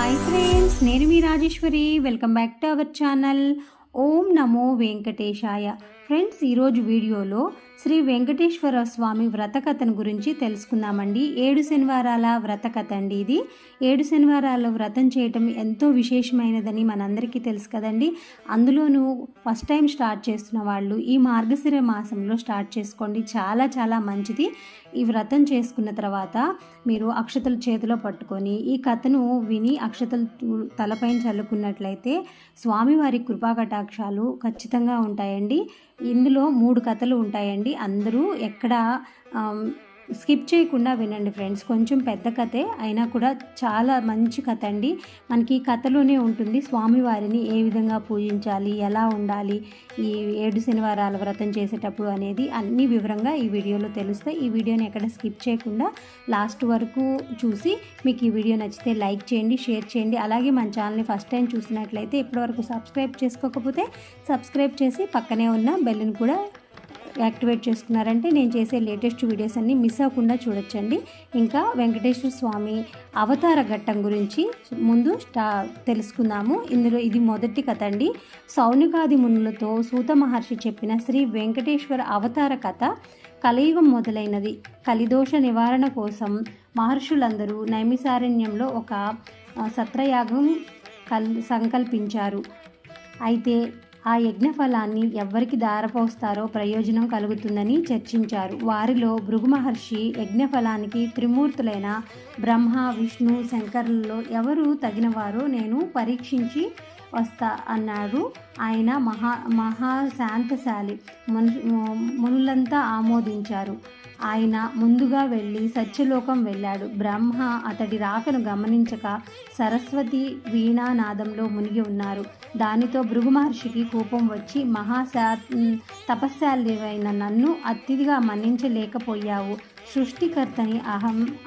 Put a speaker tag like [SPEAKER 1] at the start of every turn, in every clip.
[SPEAKER 1] Hi friends, నేను మీ Rajeshwari. Welcome back to our channel. ఓం నమో వెంకటేశాయ. ఫ్రెండ్స్, ఈరోజు వీడియోలో శ్రీ వెంకటేశ్వర స్వామి వ్రత కథను గురించి తెలుసుకుందామండి. 7 శనివారాల వ్రత కథ అండి ఇది. 7 శనివారాల వ్రతం చేయటం ఎంతో విశేషమైనదని మనందరికీ తెలుసు కదండి. అందులోనూ ఫస్ట్ టైం స్టార్ట్ చేస్తున్న వాళ్ళు ఈ మార్గశిర మాసంలో స్టార్ట్ చేసుకోండి. చాలా చాలా మంచిది. ఈ వ్రతం చేసుకున్న తర్వాత మీరు అక్షతలు చేతిలో పట్టుకొని ఈ కథను విని అక్షతలు తలపైన చల్లుకున్నట్లయితే స్వామివారి కృపాకటాక్షాలు ఖచ్చితంగా ఉంటాయండి. ఇందులో 3 కథలు ఉంటాయండి. అందరూ ఎక్కడ స్కిప్ చేయకుండా వినండి ఫ్రెండ్స్. కొంచెం పెద్ద కథే అయినా కూడా చాలా మంచి కథ అండి. మనకి ఈ కథలోనే ఉంటుంది స్వామివారిని ఏ విధంగా పూజించాలి, ఎలా ఉండాలి, ఈ 7 శనివారాల వ్రతం చేసేటప్పుడు అనేది అన్ని వివరంగా ఈ వీడియోలో తెలుస్తాయి. ఈ వీడియోని ఎక్కడ స్కిప్ చేయకుండా లాస్ట్ వరకు చూసి మీకు ఈ వీడియో నచ్చితే లైక్ చేయండి, షేర్ చేయండి. అలాగే మన ఛానల్ని ఫస్ట్ టైం చూసినట్లయితే ఇప్పటివరకు సబ్స్క్రైబ్ చేసుకోకపోతే సబ్స్క్రైబ్ చేసి పక్కనే ఉన్న బెల్ని కూడా యాక్టివేట్ చేసుకున్నారంటే నేను చేసే లేటెస్ట్ వీడియోస్ అన్నీ మిస్ అవ్వకుండా చూడొచ్చండి. ఇంకా వెంకటేశ్వర స్వామి అవతార ఘట్టం గురించి ముందు తెలుసుకుందాము. ఇందులో ఇది మొదటి కథ అండి. సౌనికాది మునులతో సూత మహర్షి చెప్పిన శ్రీ వెంకటేశ్వర అవతార కథ. కలియుగం మొదలైనది. కలిదోష నివారణ కోసం మహర్షులందరూ నైమిసారణ్యంలో ఒక సత్రయాగం సంకల్పించారు. అయితే ఆ యజ్ఞ ఫలాన్ని ఎవరికి దారపోస్తారో ప్రయోజనం కలుగుతుందని చర్చించారు. వారిలో భృగు మహర్షి యజ్ఞ ఫలానికి త్రిమూర్తులైన బ్రహ్మ, విష్ణు, శంకరులలో ఎవరు తగినవారో నేను పరీక్షించి వస్తా అన్నారు. ఆయన మహాశాంతశాలి. మునులంతా ఆమోదించారు. ఆయన ముందుగా వెళ్ళి సత్యలోకం వెళ్ళాడు. బ్రహ్మ అతడి రాకను గమనించక సరస్వతి వీణానాదంలో మునిగి ఉన్నారు. దానితో భృగు మహర్షికి కోపం వచ్చి తపస్శాలివైన నన్ను అతిథిగా మన్నించలేకపోయావు. సృష్టికర్తని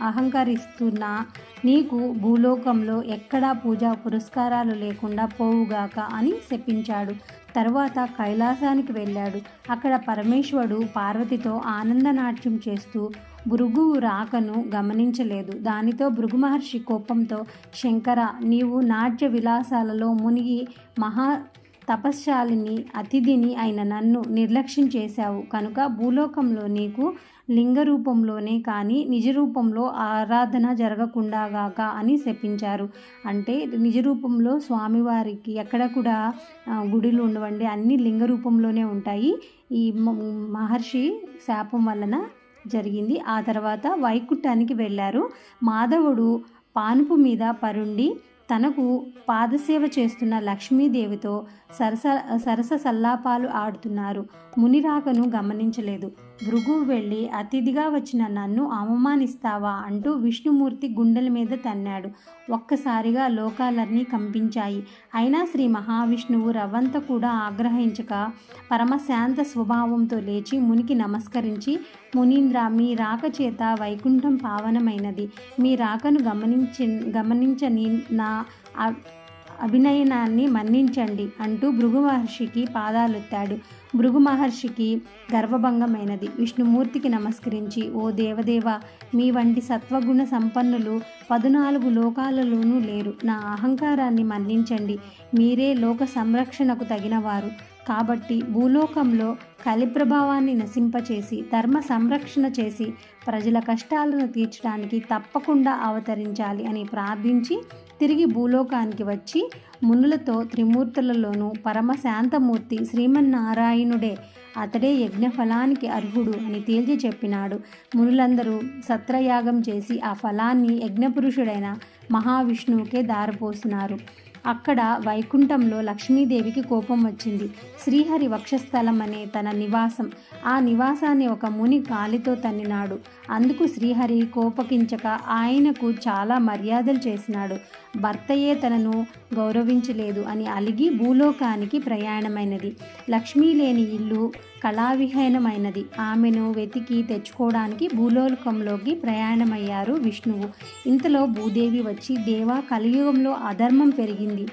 [SPEAKER 1] అహంకరిస్తున్నా నీకు భూలోకంలో ఎక్కడా పూజా పురస్కారాలు లేకుండా పోవుగాక అని శపించాడు. తరువాత కైలాసానికి వెళ్ళాడు. అక్కడ పరమేశ్వరుడు పార్వతితో ఆనందనాట్యం చేస్తూ భృగువు రాకను గమనించలేదు. దానితో భృగు మహర్షి కోపంతో, శంకర, నీవు నాట్య విలాసాలలో మునిగి మహా తపశ్శాలిని అతిథిని అయిన నన్ను నిర్లక్ష్యం చేశావు కనుక భూలోకంలో నీకు లింగ రూపంలోనే కానీ నిజ రూపంలో ఆరాధన జరగకుండాగాక అని శపించారు. అంటే నిజ రూపంలో స్వామివారికి ఎక్కడ కూడా గుడిలు ఉండవండి, అన్ని లింగ రూపంలోనే ఉంటాయి. ఈ మహర్షి శాపం వలన జరిగింది. ఆ తర్వాత వైకుంఠానికి వెళ్ళారు. మాధవుడు పానుపు మీద పరుండి తనకు పాదసేవ చేస్తున్న లక్ష్మీదేవితో సరస సల్లాపాలు ఆడుతున్నారు. మునిరాకను గమనించలేదు. భృగువు వెళ్ళి అతిథిగా వచ్చిన నన్ను అవమానిస్తావా అంటూ విష్ణుమూర్తి గుండెల మీద తన్నాడు. ఒక్కసారిగా లోకాలన్నీ కంపించాయి. అయినా శ్రీ మహావిష్ణువు రవ్వంత కూడా ఆగ్రహించక పరమశాంత స్వభావంతో లేచి మునికి నమస్కరించి, మునీంద్ర, మీ రాక చేత వైకుంఠం పావనమైనది. మీ రాకను గమనించని నా అభినయనాన్ని మన్నించండి అంటూ భృగు మహర్షికి పాదాలెత్తాడు. భృగు మహర్షికి గర్వభంగమైనది. విష్ణుమూర్తికి నమస్కరించి, ఓ దేవదేవ, మీ వంటి సత్వగుణ సంపన్నులు 14 లోకాలలోనూ లేరు. నా అహంకారాన్ని మన్నించండి. మీరే లోక సంరక్షణకు తగినవారు కాబట్టి భూలోకంలో కలి ప్రభావాన్ని నశింపచేసి ధర్మ సంరక్షణ చేసి ప్రజల కష్టాలను తీర్చడానికి తప్పకుండా అవతరించాలి అని ప్రార్థించి తిరిగి భూలోకానికి వచ్చి మునులతో త్రిమూర్తులలోనూ పరమశాంతమూర్తి శ్రీమన్నారాయణుడే, అతడే యజ్ఞఫలానికి అర్హుడు అని తేల్చి చెప్పినాడు. మునులందరూ సత్రయాగం చేసి ఆ ఫలాన్ని యజ్ఞపురుషుడైన మహావిష్ణువుకే దారపోసినారు. అక్కడ వైకుంఠంలో లక్ష్మీదేవికి కోపం వచ్చింది. శ్రీహరి వక్షస్థలం అనే తన నివాసం, ఆ నివాసాన్ని ఒక ముని కాలితో తన్నినాడు. అందుకు శ్రీహరి కోపగించక ఆయనకు చాలా మర్యాదలు చేసినాడు. భర్తయే తనను గౌరవించలేదు అని అలిగి భూలోకానికి ప్రయాణమైనది. లక్ష్మీ లేని ఇల్లు కళావిహీనమైనది. ఆమెను వెతికి తెచ్చుకోవడానికి భూలోకంలోకి ప్రయాణమయ్యారు విష్ణువు. ఇంతలో భూదేవి వచ్చి, దేవా, కలియుగంలో అధర్మం పెరిగింది.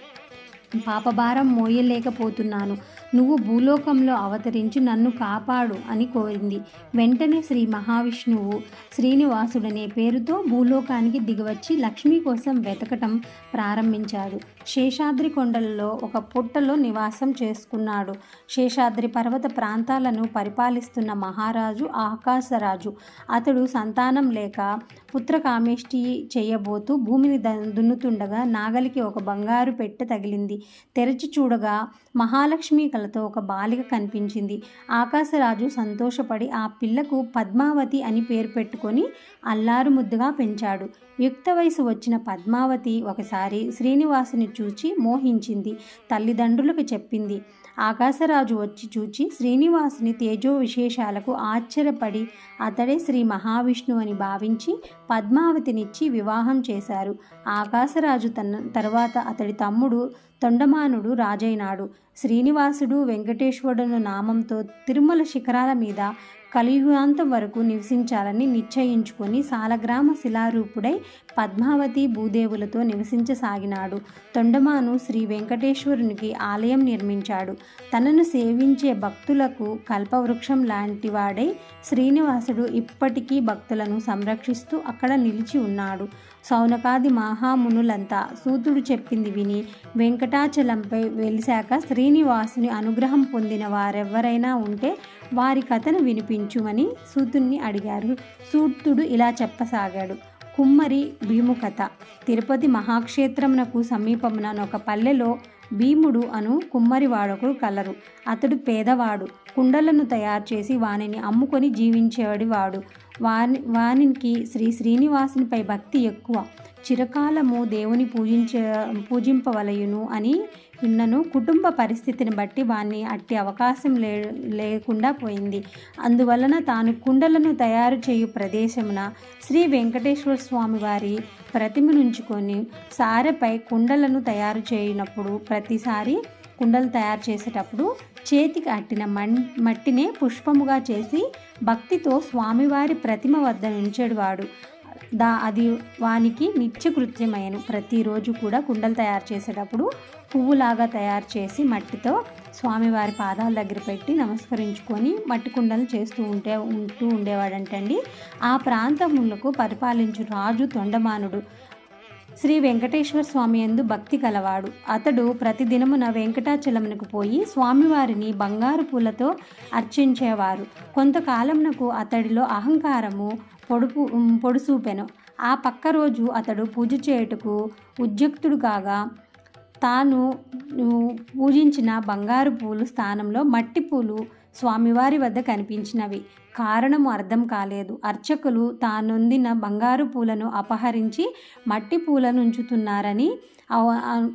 [SPEAKER 1] పాపభారం మోయలేకపోతున్నాను. నువ్వు భూలోకంలో అవతరించి నన్ను కాపాడు అని కోరింది. వెంటనే శ్రీ మహావిష్ణువు శ్రీనివాసుడనే పేరుతో భూలోకానికి దిగివచ్చి లక్ష్మి కోసం వెతకటం ప్రారంభించాడు. శేషాద్రి కొండలలో ఒక పుట్టలో నివాసం చేసుకున్నాడు. శేషాద్రి పర్వత ప్రాంతాలను పరిపాలిస్తున్న మహారాజు ఆకాశరాజు. అతడు సంతానం లేక పుత్రకామేష్టి చేయబోతూ భూమిని దున్నుతుండగా నాగలికి ఒక బంగారు పెట్టె తగిలింది. తెరచి చూడగా మహాలక్ష్మి కలతో ఒక బాలిక కనిపించింది. ఆకాశరాజు సంతోషపడి ఆ పిల్లకు పద్మావతి అని పేరు పెట్టుకొని అల్లారు ముద్దుగా పెంచాడు. యుక్త వయసు వచ్చిన పద్మావతి ఒకసారి శ్రీనివాసుని చూచి మోహించింది. తల్లిదండ్రులకు చెప్పింది. ఆకాశరాజు వచ్చి చూచి శ్రీనివాసుని తేజో విశేషాలకు ఆశ్చర్యపడి అతడే శ్రీ మహావిష్ణువు అని భావించి పద్మావతినిచ్చి వివాహం చేశారు. ఆకాశరాజు తర్వాత అతడి తమ్ముడు తొండమానుడు రాజైనాడు. శ్రీనివాసుడు వెంకటేశ్వరుడు నామంతో తిరుమల శిఖరాల మీద కలియుగాంతం వరకు నివసించాలని నిశ్చయించుకొని సాలగ్రామ శిలారూపుడై పద్మావతి భూదేవులతో నివసించసాగినాడు. తొండమాను శ్రీ వెంకటేశ్వరునికి ఆలయం నిర్మించాడు. తనను సేవించే భక్తులకు కల్పవృక్షం లాంటివాడై శ్రీనివాసుడు ఇప్పటికీ భక్తులను సంరక్షిస్తూ అక్కడ నిలిచి ఉన్నాడు. సౌనకాది మహామునులంతా సూతుడు చెప్పింది విని వెంకటాచలంపై వెలిశాక శ్రీనివాసుని అనుగ్రహం పొందిన వారెవ్వరైనా ఉంటే వారి కథను వినిపించుమని సూతుణ్ణి అడిగారు. సూతుడు ఇలా చెప్పసాగాడు. కుమ్మరి భీము కథ. తిరుపతి మహాక్షేత్రమునకు సమీపమున ఒక పల్లెలో భీముడు అను కుమ్మరివాడొకడు కలరు. అతడు పేదవాడు. కుండలను తయారు చేసి వానిని అమ్ముకొని జీవించేవాడివాడు. వానికి శ్రీనివాసునిపై భక్తి ఎక్కువ. చిరకాలము దేవుని పూజింపవలయును అని విన్నను. కుటుంబ పరిస్థితిని బట్టి వాణ్ణి అట్టి అవకాశం లేకుండా పోయింది. అందువలన తాను కుండలను తయారు చేయు ప్రదేశమున శ్రీ వెంకటేశ్వర స్వామి వారి ప్రతిమనుంచుకొని సారెపై కుండలను తయారు చేయనప్పుడు ప్రతిసారి కుండలు తయారు చేసేటప్పుడు చేతికి అట్టిన మట్టినే పుష్పముగా చేసి భక్తితో స్వామివారి ప్రతిమ వద్ద ఉంచేవాడు. అది వానికి నిత్యకృత్యమైనను. ప్రతిరోజు కూడా కుండలు తయారు చేసేటప్పుడు పువ్వులాగా తయారు చేసి మట్టితో స్వామివారి పాదాల దగ్గర పెట్టి నమస్కరించుకొని మట్టి కుండలు ఉంటూ ఉండేవాడంటండి. ఆ ప్రాంతములకు పరిపాలించు రాజు తొండమానుడు శ్రీ వెంకటేశ్వర స్వామి యందు భక్తి కలవాడు. అతడు ప్రతిదినమున వెంకటాచలమునకు పోయి స్వామివారిని బంగారు పూలతో అర్చించేవారు. కొంతకాలమునకు అతడిలో అహంకారము పొడుసూపెను. ఆ పక్క రోజు అతడు పూజ చేయుటకు ఉద్యుక్తుడు కాగా తాను పూజించిన బంగారు పూలు స్థానంలో మట్టి పూలు స్వామివారి వద్ద కనిపించినవి. కారణము అర్థం కాలేదు. అర్చకులు తానొందిన బంగారు పూలను అపహరించి మట్టి పూలను ఉంచుతున్నారని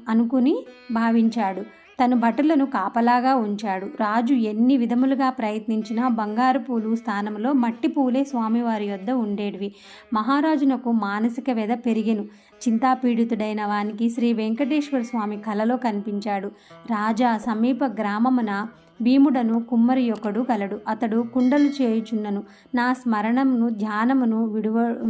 [SPEAKER 1] అనుకుని భావించాడు. తను భటులను కాపలాగా ఉంచాడు. రాజు ఎన్ని విధములుగా ప్రయత్నించినా బంగారు పూలు స్థానంలో మట్టి పూలే స్వామివారి యొద్ద ఉండేటివి. మహారాజునకు మానసిక వ్యధ పెరిగెను. చింతాపీడితుడైన వానికి శ్రీ వెంకటేశ్వర స్వామి కలలో కనిపించాడు. రాజా, సమీప గ్రామమున భీముడను కుమ్మరి ఒకడు కలడు. అతడు కుండలు చేయుచున్నను. నా స్మరణమును ధ్యానమును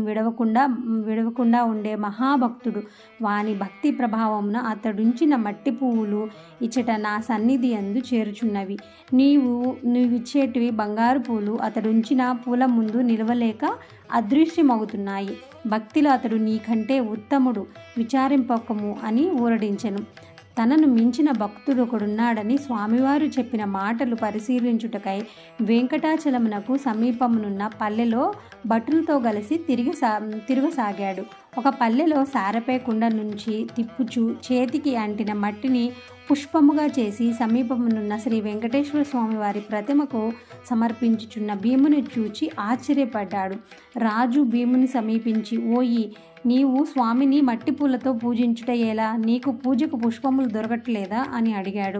[SPEAKER 1] విడవకుండా ఉండే మహాభక్తుడు. వాని భక్తి ప్రభావమున అతడుంచిన మట్టి పువ్వులు ఇచ్చట నా సన్నిధి యందు చేరుచున్నవి. నీవిచ్చేటివి బంగారు పూలు అతడుంచిన పూల ముందు నిలవలేక అదృశ్యమవుతున్నాయి. భక్తిలో అతడు నీకంటే ఉత్తముడు, విచారింపకము అని ఊరడించెను. తనను మించిన భక్తుడు ఒకడున్నాడని స్వామివారు చెప్పిన మాటలు పరిశీలించుటకై వెంకటాచలమునకు సమీపమునున్న పల్లెలో భటులతో కలిసి తిరగసాగాడు. ఒక పల్లెలో సారపై కుండ నుంచి తిప్పుచు చేతికి అంటిన మట్టిని పుష్పముగా చేసి సమీపమునున్న శ్రీ వెంకటేశ్వర స్వామి వారి ప్రతిమకు సమర్పించుచున్న భీముని చూచి ఆశ్చర్యపడ్డాడు. రాజు భీముని సమీపించి, ఓయి, నీవు స్వామిని మట్టి పూలతో పూజించుట ఎలా? నీకు పూజకు పుష్పములు దొరకట్లేదా అని అడిగాడు.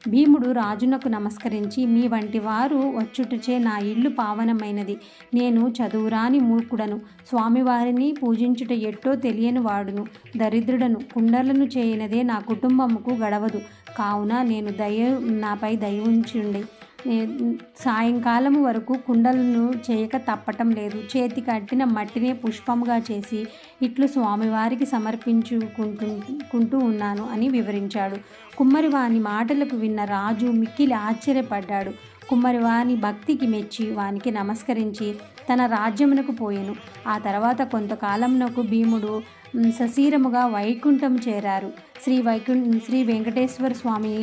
[SPEAKER 1] భీముడు రాజునకు నమస్కరించి, మీ వంటి వారు వచ్చుటచే నా ఇల్లు పావనమైనది. నేను చదువురాని మూర్ఖుడను. స్వామివారిని పూజించుట ఎట్టో తెలియని వాడును. దరిద్రుడను. కుండలను చేయనదే నా కుటుంబముకు గడవదు. కావున నేను నాపై దయ ఉంచుండి సాయంకాలం వరకు కుండలను చేయక తప్పటం లేదు. చేతికి అట్టిన మట్టినే పుష్పముగా చేసి ఇట్లు స్వామివారికి సమర్పించుకుంటూ ఉన్నాను అని వివరించాడు. కుమ్మరివాని మాటలకు విన్న రాజు మిక్కిలి ఆశ్చర్యపడ్డాడు. కుమ్మరివాని భక్తికి మెచ్చి వానికి నమస్కరించి తన రాజ్యమునకు పోయెను. ఆ తర్వాత కొంతకాలంనకు భీముడు సశీరముగా వైకుంఠం చేరారు. శ్రీ వెంకటేశ్వర స్వామి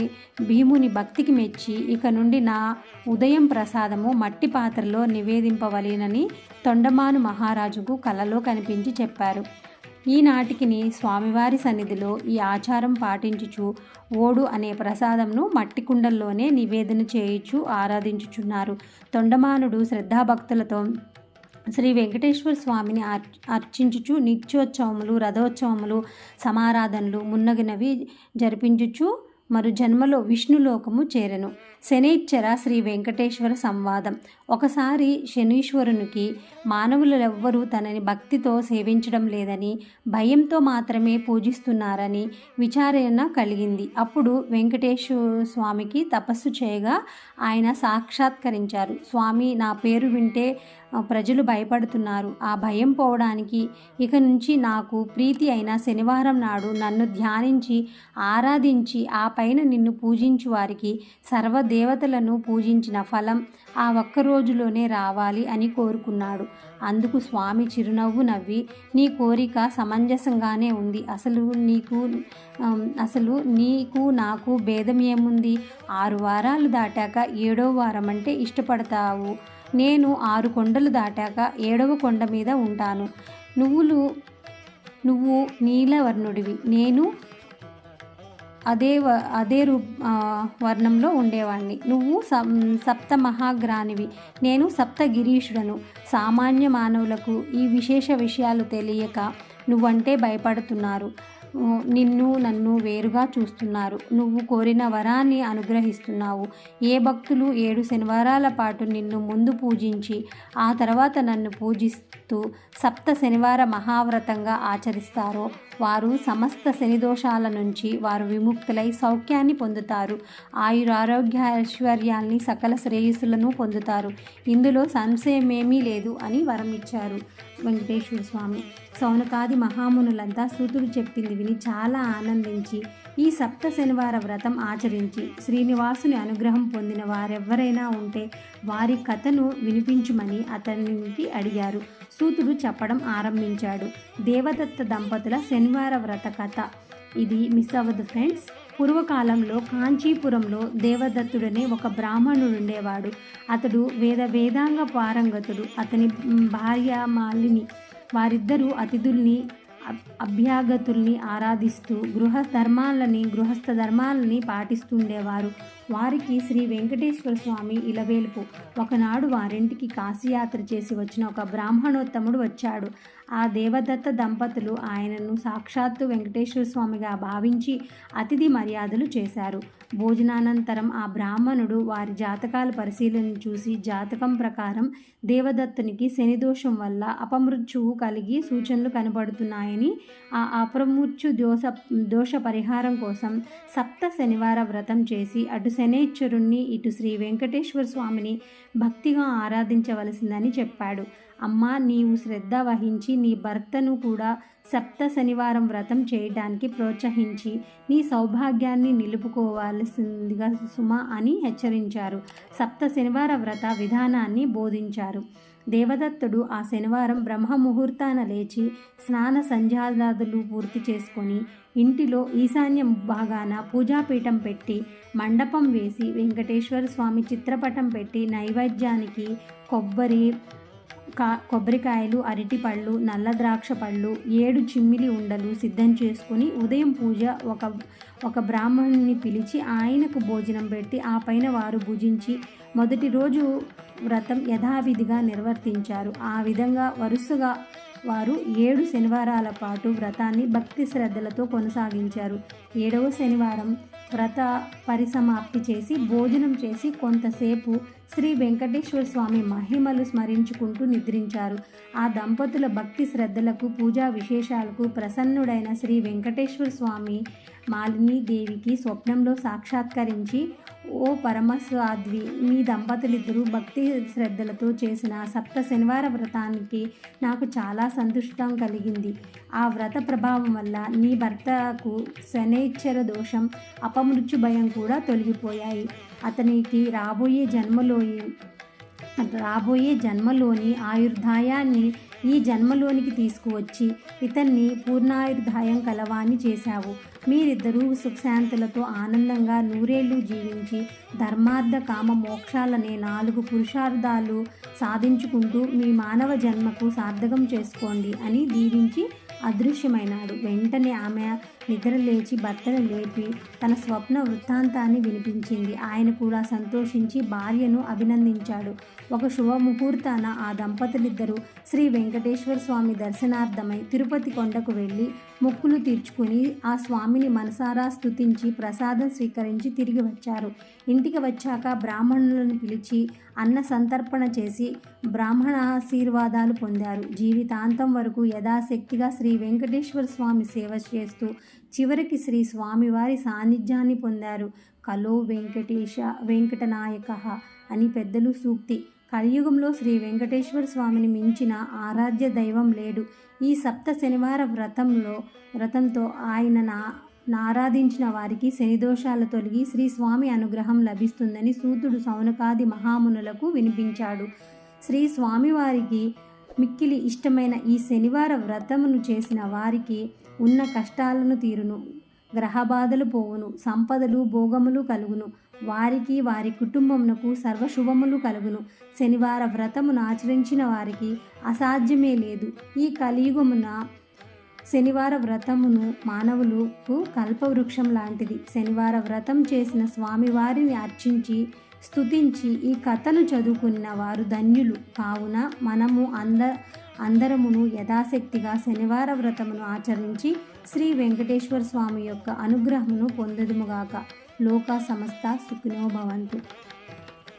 [SPEAKER 1] భీముని భక్తికి మెచ్చి ఇక నుండి నా ఉదయం ప్రసాదము మట్టి పాత్రలో నివేదింపవలెనని తొండమాను మహారాజుకు కలలో కనిపించి చెప్పారు. ఈనాటికిని స్వామివారి సన్నిధిలో ఈ ఆచారం పాటించుచు ఓడు అనే ప్రసాదంను మట్టి కుండల్లోనే నివేదన చేయుచు ఆరాధించుచున్నారు. తొండమానుడు శ్రద్ధాభక్తులతో శ్రీ వెంకటేశ్వర స్వామిని అర్చించుచు నిత్యోత్సవములు, రథోత్సవములు, సమారాధనలు మున్నగినవి జరిపించుచు మరు జన్మలో విష్ణులోకము చేరెను. శనైశ్చర శ్రీ వెంకటేశ్వర సంవాదం. ఒకసారి శనీశ్వరునికి మానవులెవ్వరూ తనని భక్తితో సేవించడం లేదని, భయంతో మాత్రమే పూజిస్తున్నారని విచారణ కలిగింది. అప్పుడు వెంకటేశ్వర స్వామికి తపస్సు చేయగా ఆయన సాక్షాత్కరించారు. స్వామి, నా పేరు వింటే ప్రజలు భయపడుతున్నారు. ఆ భయం పోవడానికి ఇక నుంచి నాకు ప్రీతి అయిన శనివారం నాడు నన్ను ధ్యానించి ఆరాధించి ఆ పైన నిన్ను పూజించు వారికి సర్వదేవతలను పూజించిన ఫలం ఆ ఒక్క రోజులోనే రావాలి అని కోరుకున్నాడు. అందుకు స్వామి చిరునవ్వు నవ్వి, నీ కోరిక సమంజసంగానే ఉంది. అసలు నీకు నాకు భేదం ఏముంది? 6 వారాలు దాటాక 7వ వారం అంటే ఇష్టపడతావు. నేను 6 కొండలు దాటాక 7వ కొండ మీద ఉంటాను. నువ్వు నీలవర్ణుడివి, నేను అదే వర్ణంలో ఉండేవాడిని. నువ్వు సప్త మహాగ్రానివి, నేను సప్తగిరీషుడను. సామాన్య మానవులకు ఈ విశేష విషయాలు తెలియక నువ్వంటే భయపడుతున్నారు. నన్ను వేరుగా చూస్తున్నారు. నువ్వు కోరిన వరాన్ని అనుగ్రహిస్తున్నావు. ఏ భక్తులు 7 శనివారాల పాటు నిన్ను ముందు పూజించి ఆ తర్వాత నన్ను పూజిస్తూ సప్త శనివార మహావ్రతంగా ఆచరిస్తారో వారు సమస్త శనిదోషాల నుంచి వారు విముక్తులై సౌఖ్యాన్ని పొందుతారు. ఆయురారోగ్య ఐశ్వర్యాల్ని సకల శ్రేయస్సులను పొందుతారు. ఇందులో సంశయమేమీ లేదు అని వరం ఇచ్చారు వెంకటేశ్వర స్వామి. సౌనకాది మహామునులంతా సూతుడు చెప్పింది విని చాలా ఆనందించి ఈ సప్త శనివార వ్రతం ఆచరించి శ్రీనివాసుని అనుగ్రహం పొందిన వారెవ్వరైనా ఉంటే వారి కథను వినిపించుమని అతనికి అడిగారు. సూతుడు చెప్పడం ఆరంభించాడు. దేవదత్త దంపతుల శనివార వ్రత కథ. ఇది మిస్ అవ్వదు ఫ్రెండ్స్. పూర్వకాలంలో కాంచీపురంలో దేవదత్తుడనే ఒక బ్రాహ్మణుడు ఉండేవాడు. అతడు వేదాంగ పారంగతుడు. అతని భార్య మాలిని. వారిద్దరూ అతిథుల్ని అభ్యాగతుల్ని ఆరాధిస్తూ గృహస్థ ధర్మాలని పాటిస్తుండేవారు. వారికి శ్రీ వెంకటేశ్వర స్వామి ఇలవేల్పు. ఒకనాడు వారింటికి కాశీయాత్ర చేసి వచ్చిన ఒక బ్రాహ్మణోత్తముడు వచ్చాడు. ఆ దేవదత్త దంపతులు ఆయనను సాక్షాత్తు వెంకటేశ్వర స్వామిగా భావించి అతిథి మర్యాదలు చేశారు. భోజనానంతరం ఆ బ్రాహ్మణుడు వారి జాతకాల పరిశీలన చూసి జాతకం ప్రకారం దేవదత్తునికి శనిదోషం వల్ల అపమృత్యువు కలిగి సూచనలు కనబడుతున్నాయని, ఆ అపమృత్యు దోష పరిహారం కోసం సప్త శనివార వ్రతం చేసి అటు శనైశ్వరుణ్ణి ఇటు శ్రీ వెంకటేశ్వర స్వామిని భక్తిగా ఆరాధించవలసిందని చెప్పాడు. అమ్మా, నీవు శ్రద్ధ వహించి నీ భర్తను కూడా సప్త శనివారం వ్రతం చేయడానికి ప్రోత్సహించి నీ సౌభాగ్యాన్ని నిలుపుకోవాల్సిందిగా సుమా అని హెచ్చరించారు. సప్త శనివార వ్రత విధానాన్ని బోధించారు. దేవదత్తుడు ఆ శనివారం బ్రహ్మముహూర్తాన లేచి స్నాన సంధ్యాదాదులు పూర్తి చేసుకొని ఇంటిలో ఈశాన్య భాగాన పూజాపీఠం పెట్టి మండపం వేసి వెంకటేశ్వర స్వామి చిత్రపటం పెట్టి నైవేద్యానికి కొబ్బరికాయలు, అరటిపళ్ళు, నల్ల ద్రాక్ష పళ్ళు, 7 చిమ్మిలి ఉండలు సిద్ధం చేసుకుని ఉదయం పూజ ఒక బ్రాహ్మణుని పిలిచి ఆయనకు భోజనం పెట్టి ఆ పైన వారు భుజించి మొదటి రోజు వ్రతం యథావిధిగా నిర్వర్తించారు. ఆ విధంగా వరుసగా వారు 7 శనివారాల పాటు వ్రతాన్ని భక్తి శ్రద్ధలతో కొనసాగించారు. 7వ శనివారం వ్రత పరిసమాప్తి చేసి భోజనం చేసి కొంతసేపు శ్రీ వెంకటేశ్వర స్వామి మహిమలు స్మరించుకుంటూ నిద్రించారు. ఆ దంపతుల భక్తి శ్రద్ధలకు, పూజా విశేషాలకు ప్రసన్నుడైన శ్రీ వెంకటేశ్వర స్వామి మాలిని దేవికి స్వప్నంలో సాక్షాత్కరించి ఓ పరమసాధ్వి, మీ దంపతులిద్దరూ భక్తి శ్రద్ధలతో చేసిన సప్త శనివార వ్రతానికి నాకు చాలా సంతుష్టం కలిగింది. ఆ వ్రత ప్రభావం వల్ల నీ భర్తకు శనైశ్చర దోషం, అపమృత్యు భయం కూడా తొలగిపోయాయి. అతనికి రాబోయే జన్మలోని ఆయుర్దాయాన్ని ఈ జన్మలోనికి తీసుకువచ్చి ఇతన్ని పూర్ణాయుర్దాయం కలవాణ్ణి చేశావు. మీరిద్దరూ సుఖశాంతులతో ఆనందంగా నూరేళ్లు జీవించి ధర్మార్థ కామ మోక్షాలనే 4 పురుషార్థాలు సాధించుకుంటూ మీ మానవ జన్మకు సార్థకం చేసుకోండి అని దీవించి అదృశ్యమైనాడు. వెంటనే ఆమె నిద్రలేచి భర్తను లేపి తన స్వప్న వృత్తాంతాన్ని వినిపించింది. ఆయన కూడా సంతోషించి భార్యను అభినందించాడు. ఒక శుభముహూర్తాన ఆ దంపతులిద్దరూ శ్రీ వెంకటేశ్వర స్వామి దర్శనార్థమై తిరుపతి కొండకు వెళ్ళి మొక్కులు తీర్చుకుని ఆ స్వామిని మనసారా స్తుతించి ప్రసాదం స్వీకరించి తిరిగి వచ్చారు. ఇంటికి వచ్చాక బ్రాహ్మణులను పిలిచి అన్న సంతర్పణ చేసి బ్రాహ్మణాశీర్వాదాలు పొందారు. జీవితాంతం వరకు యథాశక్తిగా శ్రీ వెంకటేశ్వర స్వామి సేవ చేస్తూ చివరికి శ్రీ స్వామివారి సాన్నిధ్యాన్ని పొందారు. కలో వెంకటనాయక అని పెద్దలు సూక్తి. కలియుగంలో శ్రీ వెంకటేశ్వర స్వామిని మించిన ఆరాధ్య దైవం లేడు. ఈ సప్త శనివార వ్రతంతో ఆరాధించిన వారికి శనిదోషాలు తొలగి శ్రీ స్వామి అనుగ్రహం లభిస్తుందని సూతుడు సౌనకాది మహామునులకు వినిపించాడు. శ్రీ స్వామివారికి మిక్కిలి ఇష్టమైన ఈ శనివార వ్రతమును చేసిన వారికి ఉన్న కష్టాలను తీరును, గ్రహబాధలు పోవును, సంపదలు భోగములు కలుగును, వారికి వారి కుటుంబమునకు సర్వశుభములు కలుగును. శనివార వ్రతమును ఆచరించిన వారికి అసాధ్యమే లేదు. ఈ కలియుగమున శనివార వ్రతమును మానవులకు కల్పవృక్షం లాంటిది. శనివార వ్రతం చేసిన స్వామివారిని అర్చించి స్తుతించి ఈ కథను చదువుకున్న వారు ధన్యులు. కావున మనము అందరమును యథాశక్తిగా శనివార వ్రతమును ఆచరించి శ్రీ వెంకటేశ్వర స్వామి యొక్క అనుగ్రహమును పొందుదుముగాక. లోకా సమస్త సుఖినో భవంతు.